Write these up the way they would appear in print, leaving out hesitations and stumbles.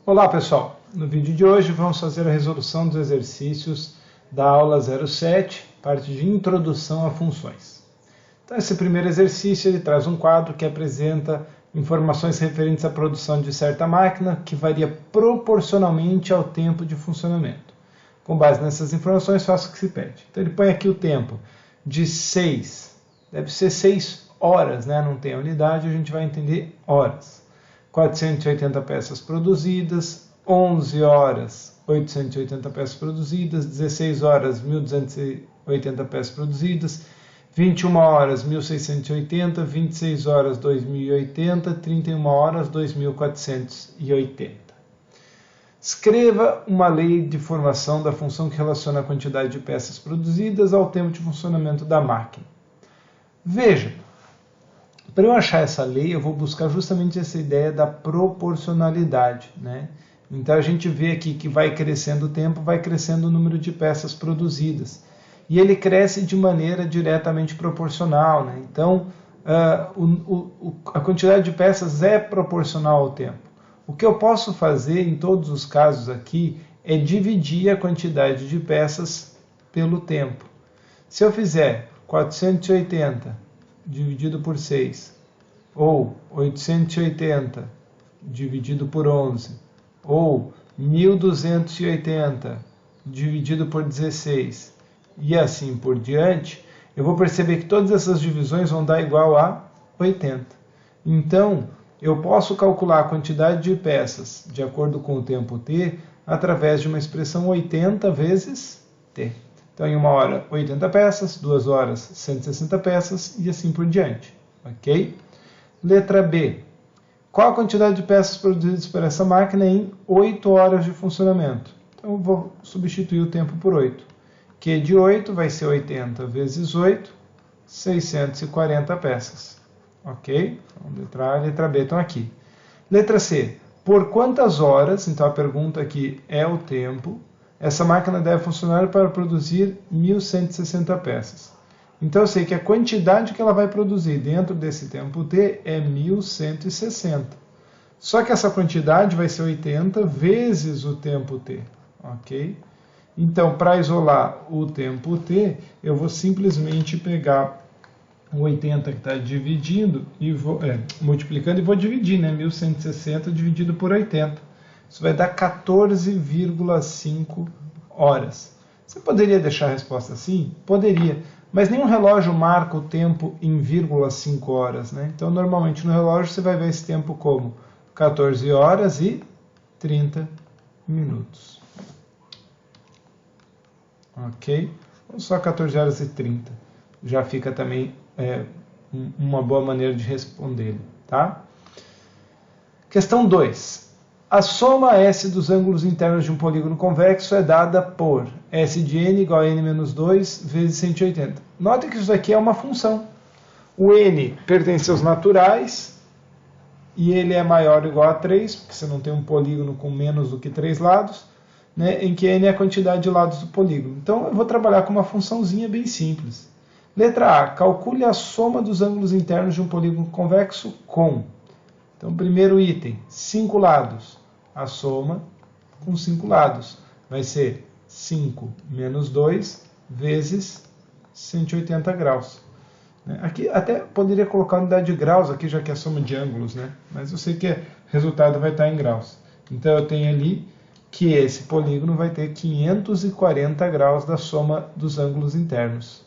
Olá pessoal, no vídeo de hoje vamos fazer a resolução dos exercícios da aula 07, parte de introdução a funções. Então esse primeiro exercício ele traz um quadro que apresenta informações referentes à produção de certa máquina que varia proporcionalmente ao tempo de funcionamento. Com base nessas informações faço o que se pede. Então ele põe aqui o tempo de 6, deve ser 6 horas, né? Não tem a unidade, a gente vai entender horas. 480 peças produzidas, 11 horas, 880 peças produzidas, 16 horas, 1.280 peças produzidas, 21 horas, 1.680, 26 horas, 2.080, 31 horas, 2.480. Escreva uma lei de formação da função que relaciona a quantidade de peças produzidas ao tempo de funcionamento da máquina. Veja, para eu achar essa lei, eu vou buscar justamente essa ideia da proporcionalidade, né? Então a gente vê aqui que vai crescendo o tempo, vai crescendo o número de peças produzidas. E ele cresce de maneira diretamente proporcional, né? Então a quantidade de peças é proporcional ao tempo. O que eu posso fazer em todos os casos aqui é dividir a quantidade de peças pelo tempo. Se eu fizer 480 dividido por 6, ou 880 dividido por 11, ou 1280 dividido por 16, e assim por diante, eu vou perceber que todas essas divisões vão dar igual a 80. Então, eu posso calcular a quantidade de peças de acordo com o tempo t através de uma expressão 80 vezes t. Então, em 1 hora, 80 peças, 2 horas, 160 peças e assim por diante. Ok? Letra B. Qual a quantidade de peças produzidas por essa máquina em 8 horas de funcionamento? Então, eu vou substituir o tempo por 8. Q de 8 vai ser 80 vezes 8, 640 peças. Ok? Então, letra A e letra B estão aqui. Letra C. Por quantas horas, então a pergunta aqui é o tempo, essa máquina deve funcionar para produzir 1.160 peças. Então eu sei que a quantidade que ela vai produzir dentro desse tempo t é 1.160. Só que essa quantidade vai ser 80 vezes o tempo t. Ok? Então, para isolar o tempo t, eu vou simplesmente pegar o 80 que está dividindo, e vou, multiplicando, e vou dividir, né? 1.160 dividido por 80. Isso vai dar 14,5 horas. Você poderia deixar a resposta assim? Poderia. Mas nenhum relógio marca o tempo em 0,5 horas, né? Então, normalmente no relógio você vai ver esse tempo como 14 horas e 30 minutos. Ok? Ou só 14 horas e 30. Já fica também uma boa maneira de responder, tá? Questão 2. A soma S dos ângulos internos de um polígono convexo é dada por S de n igual a n menos 2 vezes 180. Note que isso aqui é uma função. O n pertence aos naturais e ele é maior ou igual a 3, porque você não tem um polígono com menos do que 3 lados, né, em que n é a quantidade de lados do polígono. Então eu vou trabalhar com uma funçãozinha bem simples. Letra A. Calcule a soma dos ângulos internos de um polígono convexo com... Então, primeiro item, 5 lados. A soma com 5 lados vai ser 5 menos 2 vezes 180 graus. Aqui até poderia colocar a unidade de graus aqui, já que é a soma de ângulos, né? Mas eu sei que o resultado vai estar em graus. Então eu tenho ali que esse polígono vai ter 540 graus da soma dos ângulos internos.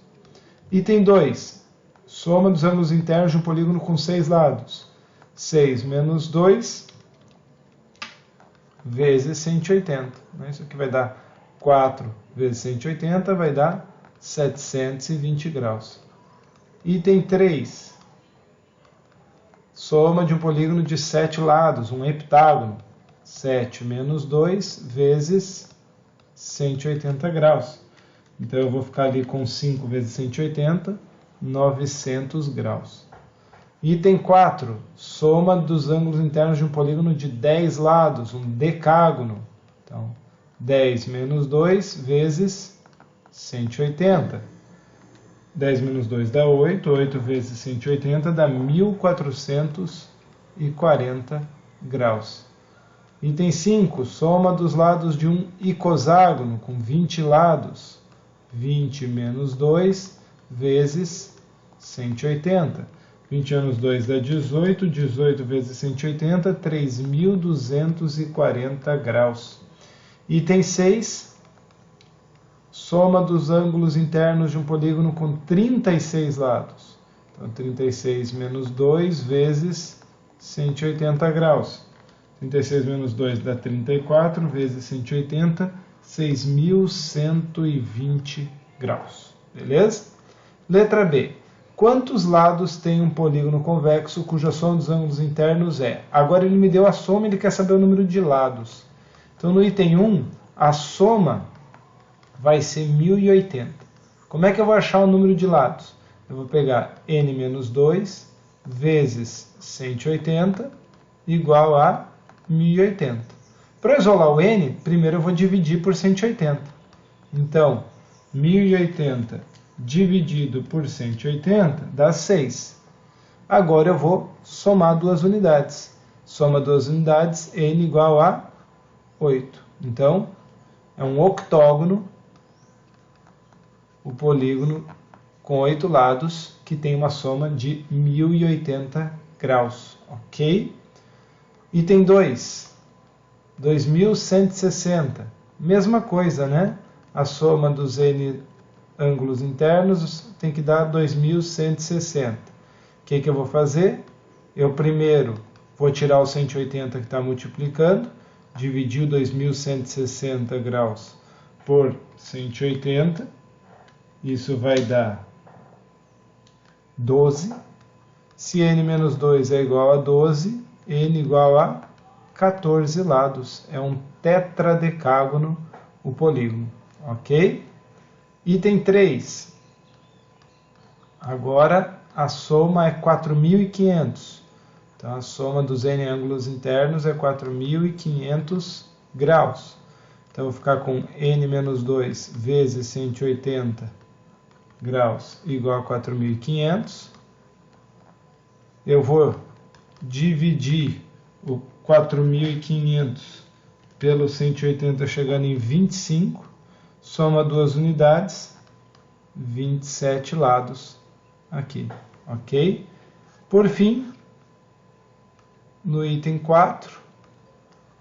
Item 2, soma dos ângulos internos de um polígono com 6 lados. 6 menos 2 vezes 180. Isso aqui vai dar 4 vezes 180, vai dar 720 graus. Item 3. Soma de um polígono de 7 lados, um heptágono. 7 menos 2 vezes 180 graus. Então eu vou ficar ali com 5 vezes 180, 900 graus. Item 4. Soma dos ângulos internos de um polígono de 10 lados, um decágono. Então, 10 menos 2 vezes 180. 10 menos 2 dá 8. 8 vezes 180 dá 1.440 graus. Item 5, soma dos lados de um icoságono com 20 lados. 20 menos 2 vezes 180. 20 menos 2 dá 18, 18 vezes 180, 3.240 graus. Item 6, soma dos ângulos internos de um polígono com 36 lados. Então, 36 menos 2 vezes 180 graus. 36 menos 2 dá 34, vezes 180, 6.120 graus. Beleza? Letra B. Quantos lados tem um polígono convexo cuja soma dos ângulos internos é? Agora ele me deu a soma e ele quer saber o número de lados. Então no item 1, a soma vai ser 1080. Como é que eu vou achar o número de lados? Eu vou pegar n menos 2 vezes 180 igual a 1080. Para isolar o n, primeiro eu vou dividir por 180. Então, 1080 dividido por 180 dá 6. Agora eu vou somar duas unidades. Soma duas unidades, n igual a 8. Então, é um octógono, o polígono com 8 lados, que tem uma soma de 1080 graus. Ok? Item 2, 2160. Mesma coisa, né? A soma dos n ângulos internos tem que dar 2160. O que eu vou fazer? Eu primeiro vou tirar o 180 que está multiplicando, dividir o 2160 graus por 180, isso vai dar 12. Se n menos 2 é igual a 12, n igual a 14 lados. É um tetradecágono o polígono. Ok? Item 3. Agora a soma é 4.500. Então a soma dos n ângulos internos é 4.500 graus. Então eu vou ficar com n menos 2 vezes 180 graus igual a 4.500. Eu vou dividir o 4.500 pelo 180 chegando em 25. Soma duas unidades, 27 lados aqui, ok? Por fim, no item 4,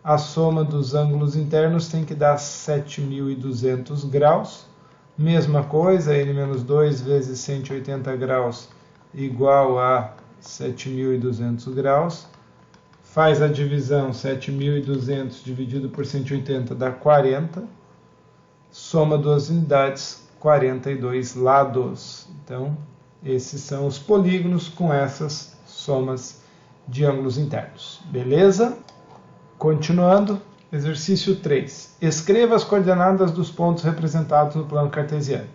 a soma dos ângulos internos tem que dar 7.200 graus. Mesma coisa, n menos 2 vezes 180 graus igual a 7.200 graus. Faz a divisão, 7.200 dividido por 180 dá 40. Soma duas unidades, 42 lados. Então, esses são os polígonos com essas somas de ângulos internos. Beleza? Continuando, exercício 3. Escreva as coordenadas dos pontos representados no plano cartesiano.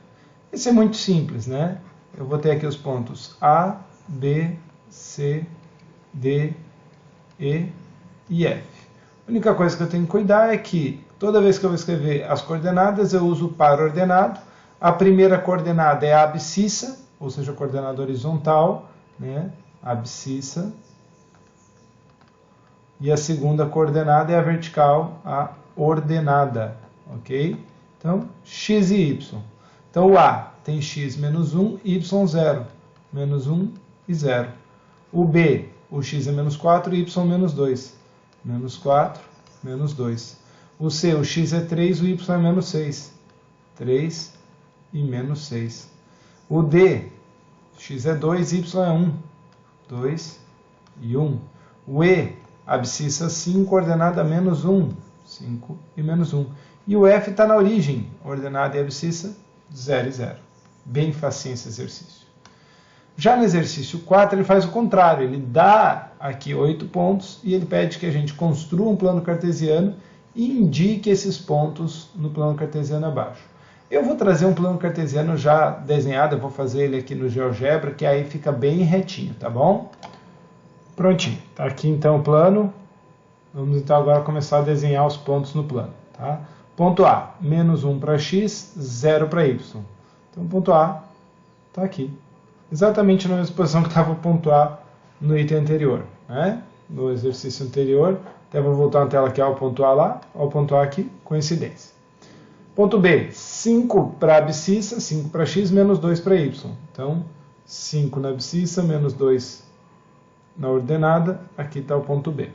Esse é muito simples, né? Eu vou ter aqui os pontos A, B, C, D, E e F. A única coisa que eu tenho que cuidar é que toda vez que eu vou escrever as coordenadas, eu uso o par ordenado. A primeira coordenada é a abscissa, ou seja, a coordenada horizontal, né? Abscissa. E a segunda coordenada é a vertical, a ordenada, ok? Então, x e y. Então, o A tem x menos 1, y 0. Menos 1 e 0. O B, o x é menos 4, y menos 2. Menos 4, menos 2. O C, o x é 3, o y é menos 6. 3 e menos 6. O D, x é 2, y é 1. 2 e 1. O E, abscissa 5, ordenada menos 1. 5 e menos 1. E o F está na origem, ordenada e abscissa 0 e 0. Bem facinho esse exercício. Já no exercício 4, ele faz o contrário. Ele dá aqui 8 pontos e ele pede que a gente construa um plano cartesiano e indique esses pontos no plano cartesiano abaixo. Eu vou trazer um plano cartesiano já desenhado, eu vou fazer ele aqui no GeoGebra, que aí fica bem retinho, tá bom? Prontinho. Tá aqui então o plano. Vamos então agora começar a desenhar os pontos no plano. Tá? Ponto A, menos 1 para x, 0 para y. Então ponto A está aqui. Exatamente na mesma posição que estava o ponto A no item anterior. Né? No exercício anterior, Até vou voltar na tela aqui, ó, o ponto A lá, ó, o ponto A aqui, coincidência. Ponto B, 5 para a abscissa, 5 para x, menos 2 para y. Então, 5 na abscissa, menos 2 na ordenada, aqui está o ponto B.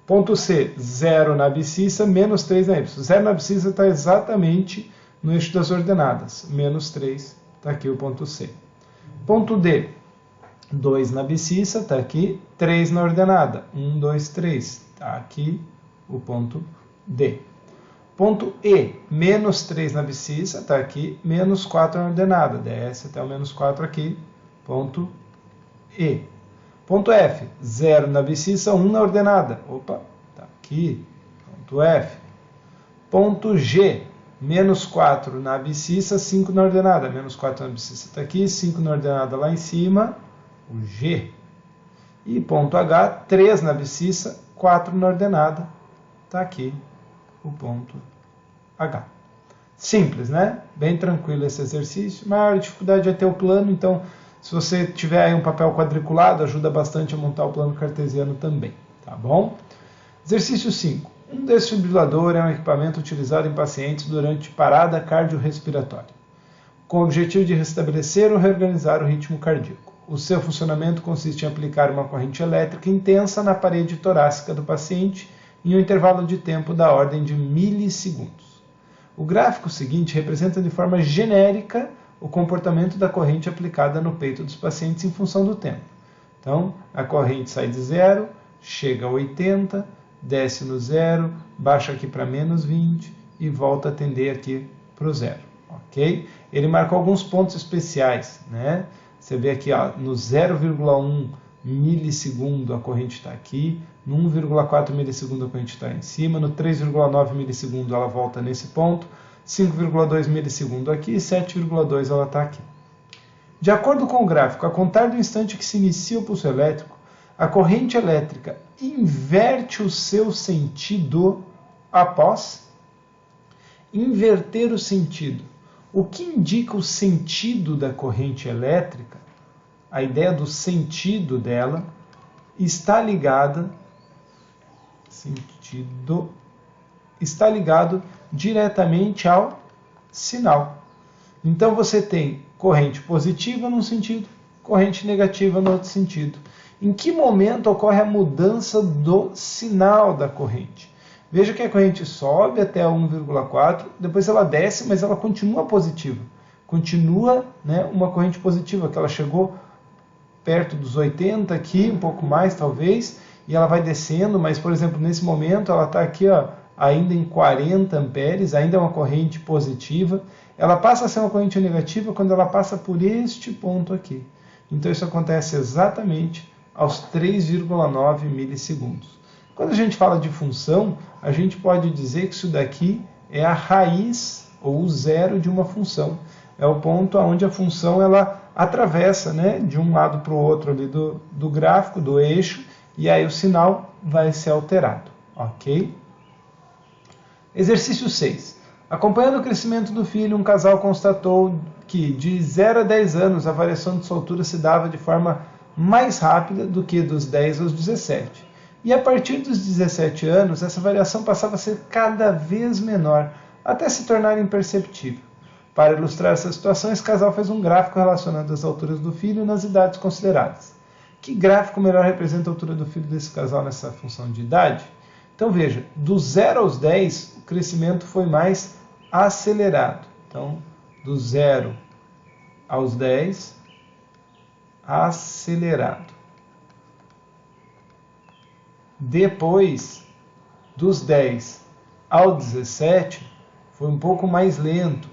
Ponto C, 0 na abscissa, menos 3 na y. 0 na abscissa está exatamente no eixo das ordenadas, menos 3, está aqui o ponto C. Ponto D, 2 na abscissa, está aqui, 3 na ordenada, 1, 2, 3, está aqui o ponto D. Ponto E, menos 3 na abscissa, está aqui, menos 4 na ordenada, desce até o menos 4 aqui, ponto E. Ponto F, 0 na abscissa, 1 na ordenada, opa, está aqui, ponto F. Ponto G, menos 4 na abscissa, 5 na ordenada, menos 4 na abscissa está aqui, 5 na ordenada lá em cima, o G. E ponto H, 3 na abscissa, 4 na ordenada, está aqui o ponto H. Simples, né? Bem tranquilo esse exercício. Maior dificuldade é ter o plano, então se você tiver aí um papel quadriculado, ajuda bastante a montar o plano cartesiano também, tá bom? Exercício 5. Um desfibrilador é um equipamento utilizado em pacientes durante parada cardiorrespiratória, com o objetivo de restabelecer ou reorganizar o ritmo cardíaco. O seu funcionamento consiste em aplicar uma corrente elétrica intensa na parede torácica do paciente em um intervalo de tempo da ordem de milissegundos. O gráfico seguinte representa de forma genérica o comportamento da corrente aplicada no peito dos pacientes em função do tempo. Então, a corrente sai de 0, chega a 80, desce no 0, baixa aqui para menos 20 e volta a tender aqui para o 0. Ok? Ele marcou alguns pontos especiais, né? Você vê aqui, ó, no 0,1 milissegundo a corrente está aqui, no 1,4 milissegundo a corrente está em cima, no 3,9 milissegundo ela volta nesse ponto, 5,2 milissegundo aqui e 7,2 ela está aqui. De acordo com o gráfico, a contar do instante que se inicia o pulso elétrico, a corrente elétrica inverte o seu sentido após inverter o sentido. O que indica o sentido da corrente elétrica, a ideia do sentido dela, está ligado diretamente ao sinal. Então você tem corrente positiva num sentido, corrente negativa no outro sentido. Em que momento ocorre a mudança do sinal da corrente? Veja que a corrente sobe até 1,4, depois ela desce, mas ela continua positiva. Continua, né, uma corrente positiva, que ela chegou perto dos 80 aqui, um pouco mais talvez, e ela vai descendo, mas, por exemplo, nesse momento ela está aqui, ó, ainda em 40 amperes, ainda é uma corrente positiva. Ela passa a ser uma corrente negativa quando ela passa por este ponto aqui. Então isso acontece exatamente aos 3,9 milissegundos. Quando a gente fala de função, a gente pode dizer que isso daqui é a raiz ou o zero de uma função. É o ponto onde a função ela atravessa, né, de um lado para o outro ali do gráfico, do eixo, e aí o sinal vai ser alterado. Ok? Exercício 6. Acompanhando o crescimento do filho, um casal constatou que de 0 a 10 anos a variação de sua altura se dava de forma mais rápida do que dos 10 aos 17. E a partir dos 17 anos, essa variação passava a ser cada vez menor, até se tornar imperceptível. Para ilustrar essa situação, esse casal fez um gráfico relacionando as alturas do filho nas idades consideradas. Que gráfico melhor representa a altura do filho desse casal nessa função de idade? Então veja, do 0 aos 10, o crescimento foi mais acelerado. Então, do 0 aos 10, acelerado. Depois, dos 10 ao 17, foi um pouco mais lento.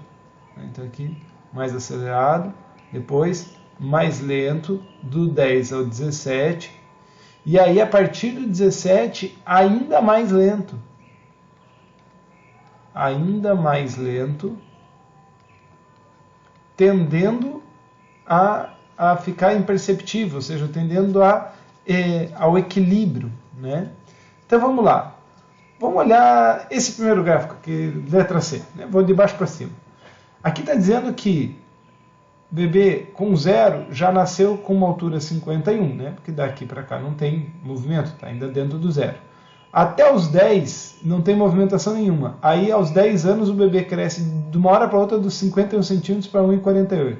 Então aqui, mais acelerado. Depois, mais lento, do 10 ao 17. E aí, a partir do 17, ainda mais lento. Ainda mais lento, tendendo a ficar imperceptível, ou seja, tendendo ao equilíbrio, né? Então vamos lá. Vamos olhar esse primeiro gráfico aqui, letra C, né? Vou de baixo para cima. Aqui está dizendo que bebê com 0 já nasceu com uma altura 51, né? Porque daqui para cá não tem movimento, está ainda dentro do 0. Até os 10 não tem movimentação nenhuma. Aí aos 10 anos o bebê cresce de uma hora para outra dos 51 centímetros para 1,48.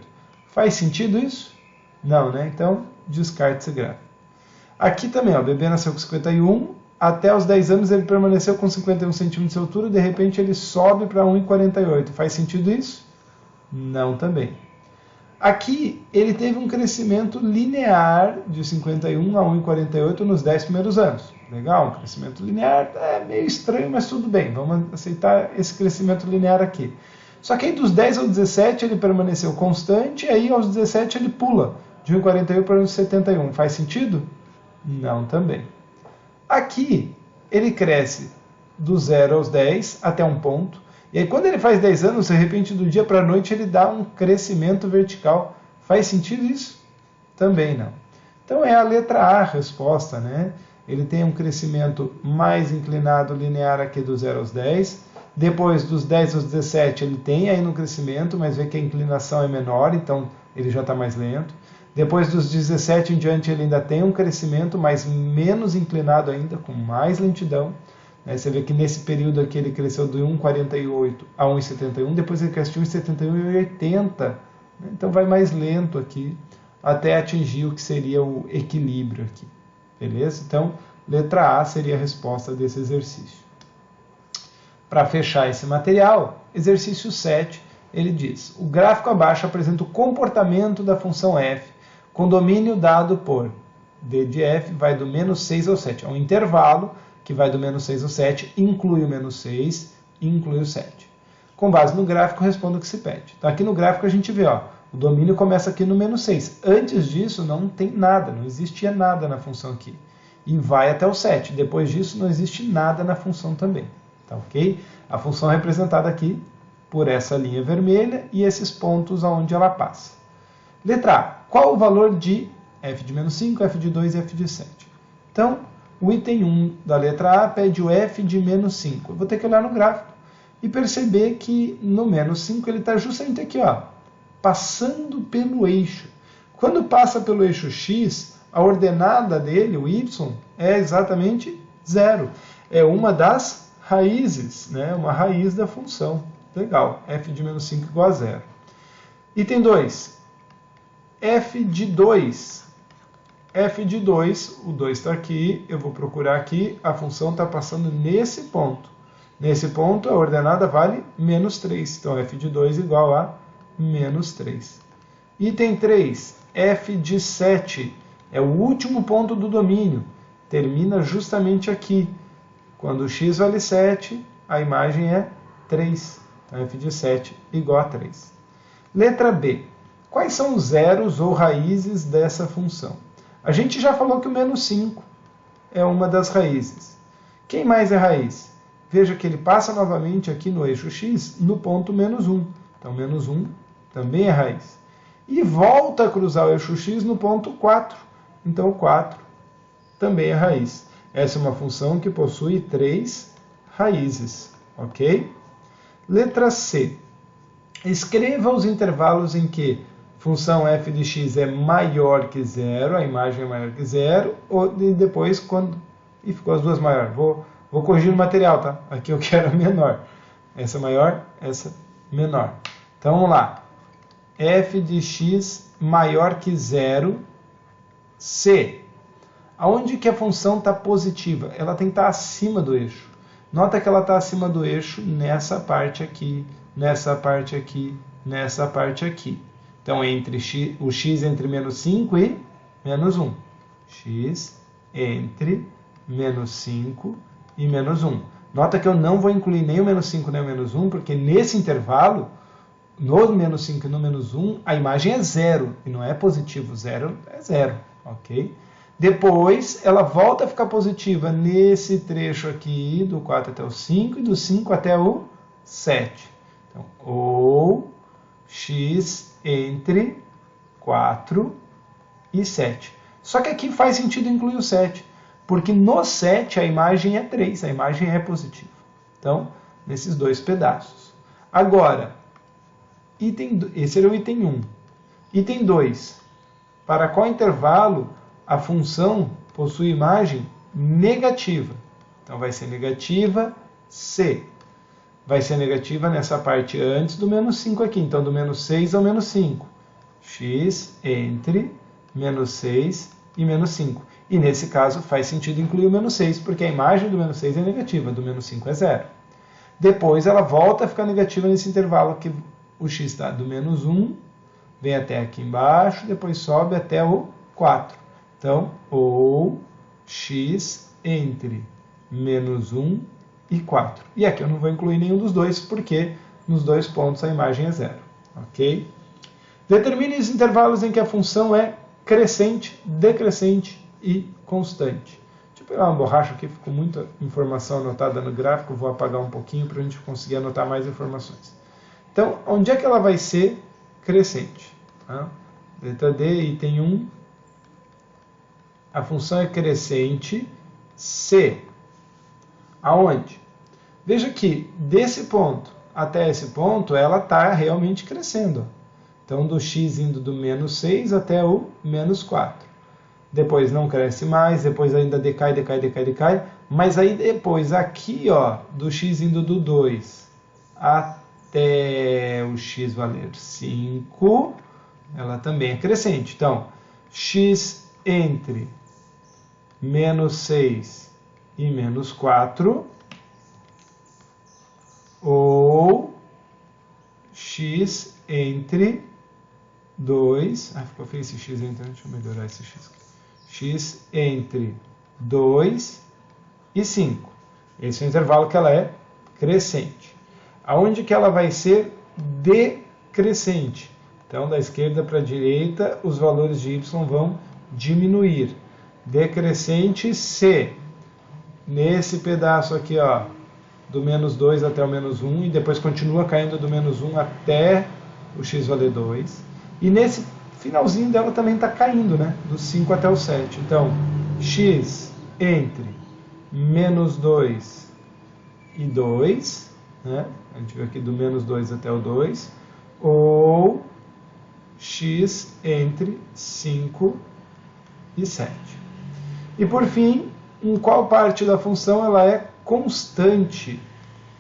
Faz sentido isso? Não, né? Então descarte esse gráfico. Aqui também, ó, o bebê nasceu com 51, até os 10 anos ele permaneceu com 51 centímetros de altura, de repente ele sobe para 1,48. Faz sentido isso? Não também. Aqui ele teve um crescimento linear de 51 a 1,48 nos 10 primeiros anos. Legal, um crescimento linear é meio estranho, mas tudo bem, vamos aceitar esse crescimento linear aqui. Só que aí dos 10 ao 17 ele permaneceu constante, e aí aos 17 ele pula de 1,48 para 1,71. Faz sentido? Não também. Aqui ele cresce do 0 aos 10 até um ponto, e aí quando ele faz 10 anos, de repente do dia para a noite ele dá um crescimento vertical. Faz sentido isso? Também não. Então é a letra A a resposta, né? Ele tem um crescimento mais inclinado linear aqui do 0 aos 10. Depois dos 10 aos 17 ele tem ainda um crescimento, mas vê que a inclinação é menor, então ele já está mais lento. Depois dos 17 em diante ele ainda tem um crescimento, mas menos inclinado ainda, com mais lentidão. Você vê que nesse período aqui ele cresceu de 1,48 a 1,71, depois ele cresceu de 1,71 e 80. Então vai mais lento aqui, até atingir o que seria o equilíbrio aqui. Beleza? Então, letra A seria a resposta desse exercício. Para fechar esse material, exercício 7, ele diz: o gráfico abaixo apresenta o comportamento da função f, com domínio dado por d de f vai do menos 6 ao 7. É um intervalo que vai do menos 6 ao 7, inclui o menos 6, inclui o 7. Com base no gráfico, responda o que se pede. Então, aqui no gráfico a gente vê, ó, o domínio começa aqui no menos 6. Antes disso, não tem nada, não existia nada na função aqui. E vai até o 7. Depois disso, não existe nada na função também. Tá ok? A função é representada aqui por essa linha vermelha e esses pontos aonde ela passa. Letra A. Qual o valor de f de menos 5, f de 2 e f de 7? Então, o item 1 da letra A pede o f de menos 5. Eu vou ter que olhar no gráfico e perceber que no menos 5 ele está justamente aqui, ó, passando pelo eixo. Quando passa pelo eixo x, a ordenada dele, o y, é exatamente 0. É uma das raízes, né? Uma raiz da função. Legal, f de menos 5 igual a 0. Item 2, f de 2. f de 2, o 2 está aqui, eu vou procurar aqui, a função está passando nesse ponto. Nesse ponto, a ordenada vale menos 3. Então, f de 2 igual a menos 3. Item 3, f de 7. É o último ponto do domínio. Termina justamente aqui. Quando x vale 7, a imagem é 3. Então, f de 7 igual a 3. Letra B. Quais são os zeros ou raízes dessa função? A gente já falou que o menos 5 é uma das raízes. Quem mais é raiz? Veja que ele passa novamente aqui no eixo x, no ponto menos 1. Então, menos 1 também é raiz. E volta a cruzar o eixo x no ponto 4. Então, o 4 também é raiz. Essa é uma função que possui 3 raízes. Ok? Letra C. Escreva os intervalos em que função f de x é maior que 0, a imagem é maior que 0, e depois quando... E ficou as duas maiores. Vou corrigir no material, tá? Aqui eu quero a menor. Essa maior, essa menor. Então vamos lá. F de x maior que 0, C. Aonde que a função está positiva? Ela tem que estar acima do eixo. Nota que ela está acima do eixo nessa parte aqui, nessa parte aqui, nessa parte aqui. Então, entre o x entre menos 5 e menos 1. X entre menos 5 e menos 1. Nota que eu não vou incluir nem o menos 5 nem o menos 1, porque nesse intervalo, no menos 5 e no menos 1, a imagem é 0. E não é positivo. 0 é 0. Ok? Depois, ela volta a ficar positiva nesse trecho aqui, do 4 até o 5, e do 5 até o 7. Então, ou x entre 4 e 7. Só que aqui faz sentido incluir o 7, porque no 7 a imagem é 3, a imagem é positiva. Então, nesses dois pedaços. Agora, esse era o item 1. Item 2. Para qual intervalo a função possui imagem negativa? Então vai ser negativa C. Vai ser negativa nessa parte antes do menos 5 aqui. Então, do menos 6 ao menos 5. X entre menos 6 e menos 5. E nesse caso faz sentido incluir o menos 6, porque a imagem do menos 6 é negativa, do menos 5 é 0. Depois ela volta a ficar negativa nesse intervalo que o x está do menos 1, vem até aqui embaixo, depois sobe até o 4. Então, ou x entre menos 1 e 4. E aqui eu não vou incluir nenhum dos dois, porque nos dois pontos a imagem é 0. Ok? Determine os intervalos em que a função é crescente, decrescente e constante. Deixa eu pegar uma borracha aqui, ficou muita informação anotada no gráfico, vou apagar um pouquinho para a gente conseguir anotar mais informações. Então, onde é que ela vai ser crescente? Tá? Letra D, item 1. A função é crescente se. Aonde? Veja que desse ponto até esse ponto, ela está realmente crescendo. Então, do x indo do menos 6 até o menos 4. Depois não cresce mais, depois ainda decai, decai, decai, decai. Mas aí depois, aqui, ó, do x indo do 2 até o x valer 5, ela também é crescente. Então, x entre menos 6 e menos 4, ou x entre 2... ficou feio esse x, então deixa eu melhorar esse x aqui. X entre 2 e 5. Esse é o intervalo que ela é crescente. Aonde que ela vai ser decrescente? Então, da esquerda para a direita, os valores de y vão diminuir. Decrescente se, nesse pedaço aqui, ó, do menos 2 até o menos 1, e depois continua caindo do menos 1 até o x valer 2. E nesse finalzinho dela também está caindo, né? Do 5 até o 7. Então, x entre menos 2 e 2, né? A gente viu aqui do menos 2 até o 2, ou x entre 5 e 7. E por fim, em qual parte da função ela é constante?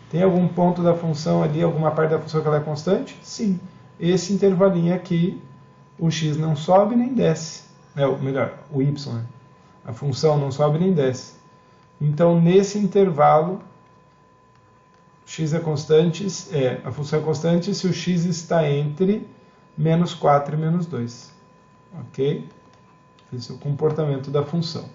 Tem algum ponto da função ali, alguma parte da função que ela é constante? Sim. Esse intervalinho aqui, o x não sobe nem desce. Melhor, o y, né? A função não sobe nem desce. Então, nesse intervalo, x é constante, a função é constante se o x está entre menos 4 e menos 2. Ok? Esse é o comportamento da função.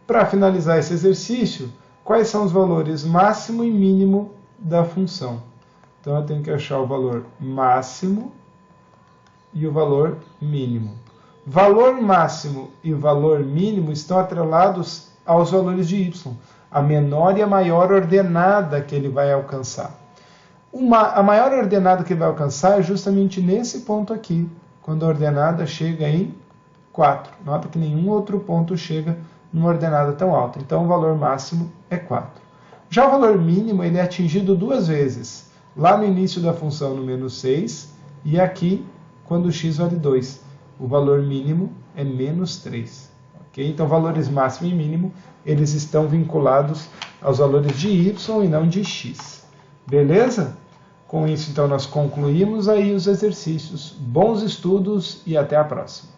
Para finalizar esse exercício, quais são os valores máximo e mínimo da função? Então, eu tenho que achar o valor máximo e o valor mínimo. Valor máximo e valor mínimo estão atrelados aos valores de y. A menor e a maior ordenada que ele vai alcançar. A maior ordenada que ele vai alcançar é justamente nesse ponto aqui, quando a ordenada chega em 4. Nota que nenhum outro ponto chega numa ordenada tão alta. Então, o valor máximo é 4. Já o valor mínimo ele é atingido duas vezes. Lá no início da função no menos 6 e aqui quando o x vale 2. O valor mínimo é menos 3. Okay? Então, valores máximo e mínimo eles estão vinculados aos valores de y e não de x. Beleza? Com isso, então, nós concluímos aí os exercícios. Bons estudos e até a próxima.